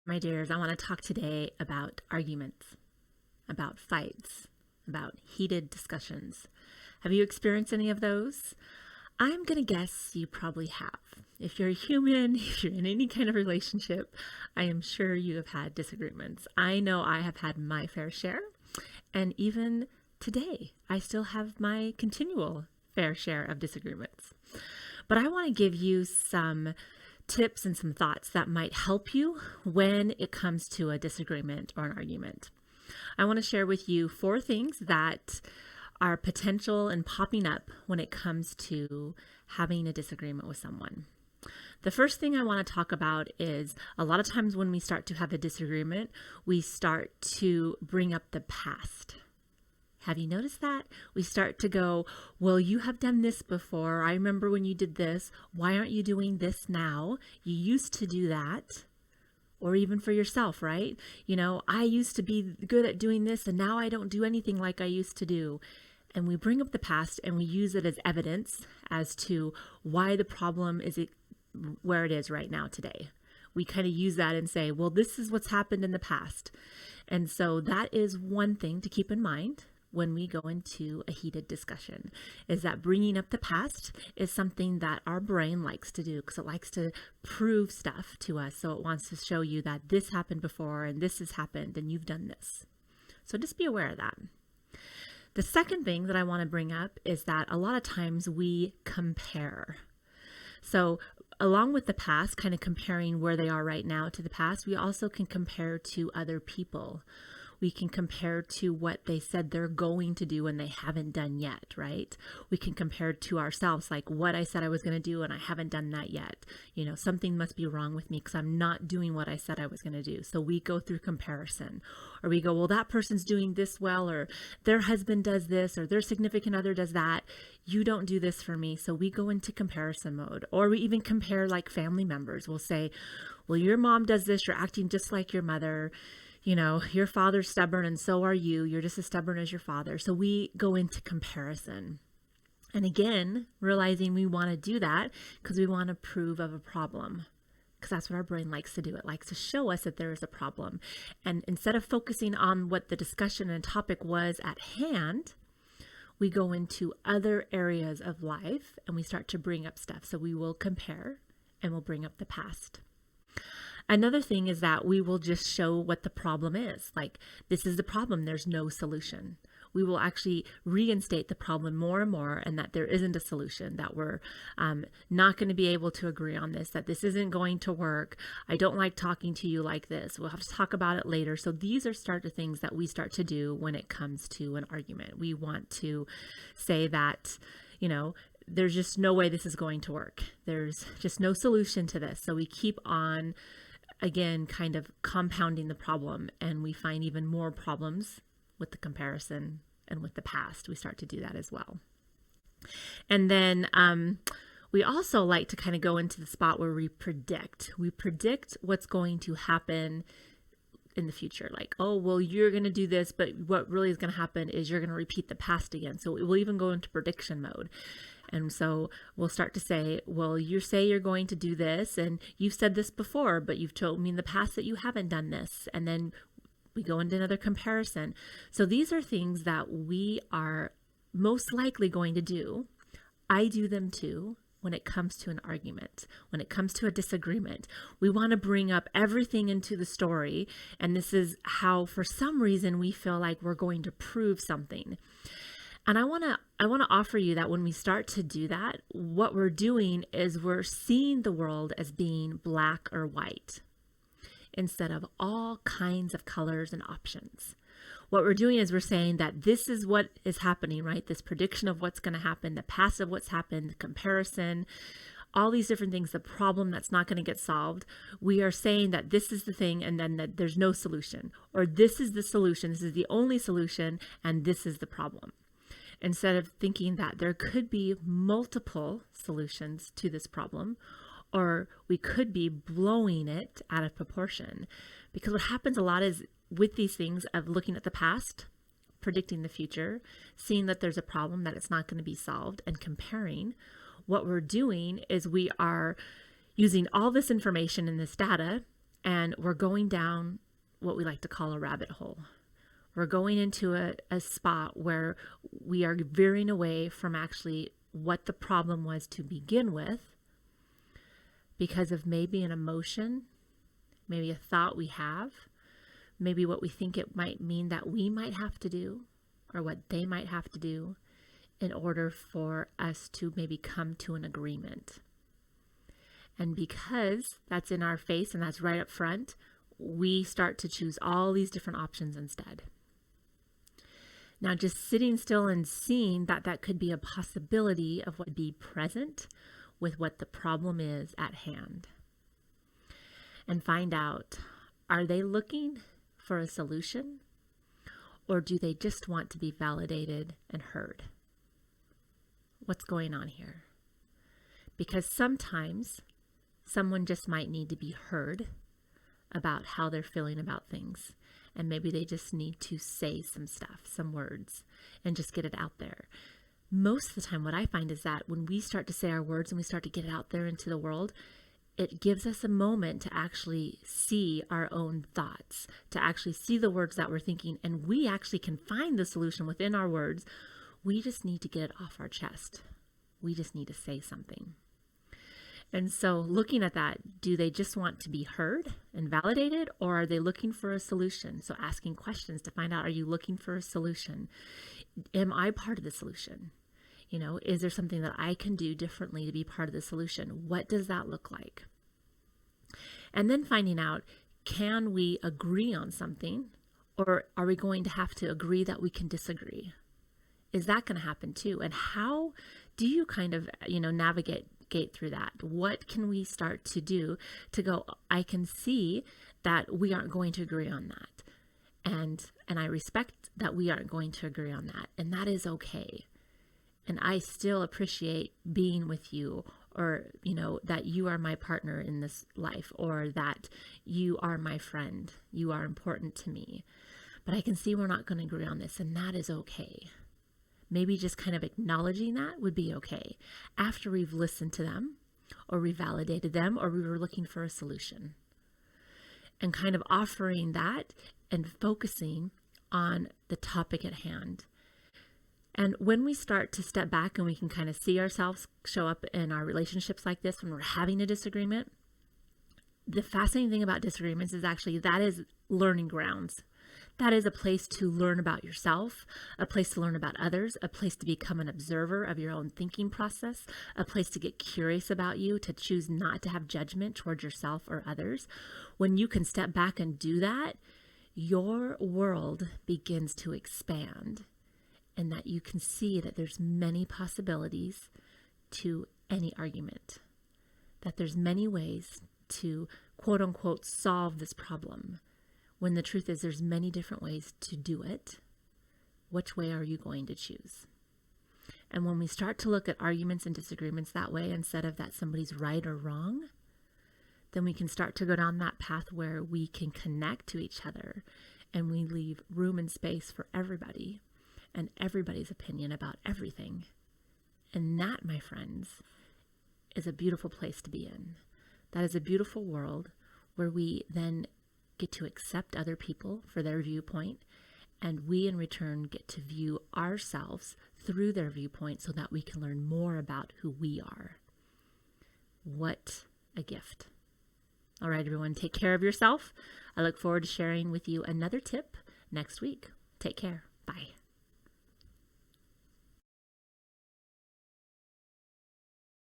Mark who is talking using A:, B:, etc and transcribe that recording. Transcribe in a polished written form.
A: My dears, I want to talk today about arguments, about fights, about heated discussions. Have you experienced any of those? I'm going to guess you probably have. If you're a human, if you're in any kind of relationship, I am sure you have had disagreements. I know I have had my fair share, and even today, I still have my continual fair share of disagreements. But I want to give you some tips and some thoughts that might help you when it comes to a disagreement or an argument. I want to share with you 4 things that are potential and popping up when it comes to having a disagreement with someone. The first thing I want to talk about is a lot of times when we start to have a disagreement, we start to bring up the past. Have you noticed that? We start to go, well, you have done this before. I remember when you did this. Why aren't you doing this now? You used to do that. Or even for yourself, right? I used to be good at doing this and now I don't do anything like I used to do. And we bring up the past and we use it as evidence as to why the problem is where it is right now today. We kind of use that and say, well, this is what's happened in the past. And so that is one thing to keep in mind when we go into a heated discussion, is that bringing up the past is something that our brain likes to do because it likes to prove stuff to us. So it wants to show you that this happened before and this has happened and you've done this. So just be aware of that. The second thing that I want to bring up is that a lot of times we compare. So along with the past, kind of comparing where they are right now to the past, we also can compare to other people. We can compare to what they said they're going to do and they haven't done yet, right? We can compare to ourselves, like what I said I was going to do and I haven't done that yet. Something must be wrong with me because I'm not doing what I said I was going to do. So we go through comparison, or we go, well, that person's doing this well, or their husband does this, or their significant other does that. You don't do this for me. So we go into comparison mode, or we even compare like family members. We'll say, well, your mom does this. You're acting just like your mother. Your father's stubborn and so are you. You're just as stubborn as your father. So we go into comparison. And again, realizing we want to do that because we want to prove of a problem. Because that's what our brain likes to do. It likes to show us that there is a problem. And instead of focusing on what the discussion and topic was at hand, we go into other areas of life and we start to bring up stuff. So we will compare and we'll bring up the past. Another thing is that we will just show what the problem is. Like, this is the problem. There's no solution. We will actually reinstate the problem more and more, and that there isn't a solution, that we're not going to be able to agree on this, that this isn't going to work. I don't like talking to you like this. We'll have to talk about it later. So these are the things that we start to do when it comes to an argument. We want to say that, there's just no way this is going to work. There's just no solution to this. So we keep on, again, kind of compounding the problem, and we find even more problems with the comparison and with the past. We start to do that as well. And then we also like to kind of go into the spot where we predict. We predict what's going to happen in the future. Like, oh, well, you're going to do this, but what really is going to happen is you're going to repeat the past again. So we'll even go into prediction mode. And so we'll start to say, well, you say you're going to do this and you've said this before, but you've told me in the past that you haven't done this. And then we go into another comparison. So these are things that we are most likely going to do. I do them too when it comes to an argument, when it comes to a disagreement. We want to bring up everything into the story. And this is how, for some reason, we feel like we're going to prove something. And I want to offer you that when we start to do that, what we're doing is we're seeing the world as being black or white instead of all kinds of colors and options. What we're doing is we're saying that this is what is happening, right? This prediction of what's going to happen, the past of what's happened, the comparison, all these different things, the problem that's not going to get solved. We are saying that this is the thing and then that there's no solution, or this is the solution, this is the only solution, and this is the problem. Instead of thinking that there could be multiple solutions to this problem, or we could be blowing it out of proportion. Because what happens a lot is with these things of looking at the past, predicting the future, seeing that there's a problem, that it's not going to be solved, and comparing, what we're doing is we are using all this information and this data and we're going down what we like to call a rabbit hole. We're going into a spot where we are veering away from actually what the problem was to begin with because of maybe an emotion, maybe a thought we have, maybe what we think it might mean that we might have to do or what they might have to do in order for us to maybe come to an agreement. And because that's in our face and that's right up front, we start to choose all these different options instead. Now, just sitting still and seeing that that could be a possibility of what would be present with what the problem is at hand. And find out, are they looking for a solution, or do they just want to be validated and heard? What's going on here? Because sometimes someone just might need to be heard about how they're feeling about things. And maybe they just need to say some stuff, some words, and just get it out there. Most of the time, what I find is that when we start to say our words and we start to get it out there into the world, it gives us a moment to actually see our own thoughts, to actually see the words that we're thinking, and we actually can find the solution within our words. We just need to get it off our chest. We just need to say something. And so looking at that, do they just want to be heard and validated, or are they looking for a solution? So asking questions to find out, are you looking for a solution? Am I part of the solution? You know, is there something that I can do differently to be part of the solution? What does that look like? And then finding out, can we agree on something, or are we going to have to agree that we can disagree? Is that going to happen too? And how do you kind of, navigate through that? What can we start to do to go, I can see that we aren't going to agree on that. And I respect that we aren't going to agree on that. And that is okay. And I still appreciate being with you, or, that you are my partner in this life, or that you are my friend. You are important to me. But I can see we're not going to agree on this, and that is okay. Maybe just kind of acknowledging that would be okay after we've listened to them, or we validated them, or we were looking for a solution. And kind of offering that and focusing on the topic at hand. And when we start to step back and we can kind of see ourselves show up in our relationships like this, when we're having a disagreement, the fascinating thing about disagreements is actually that is learning grounds. That is a place to learn about yourself, a place to learn about others, a place to become an observer of your own thinking process, a place to get curious about you, to choose not to have judgment towards yourself or others. When you can step back and do that, your world begins to expand, and that you can see that there's many possibilities to any argument, that there's many ways to quote unquote solve this problem. When the truth is there's many different ways to do it. Which way are you going to choose? And when we start to look at arguments and disagreements that way, instead of that somebody's right or wrong, then we can start to go down that path where we can connect to each other, and we leave room and space for everybody and everybody's opinion about everything. And that, my friends, is a beautiful place to be in. That is a beautiful world where we then get to accept other people for their viewpoint, and we in return get to view ourselves through their viewpoint so that we can learn more about who we are. What a gift. All right, everyone, take care of yourself. I look forward to sharing with you another tip next week. Take care.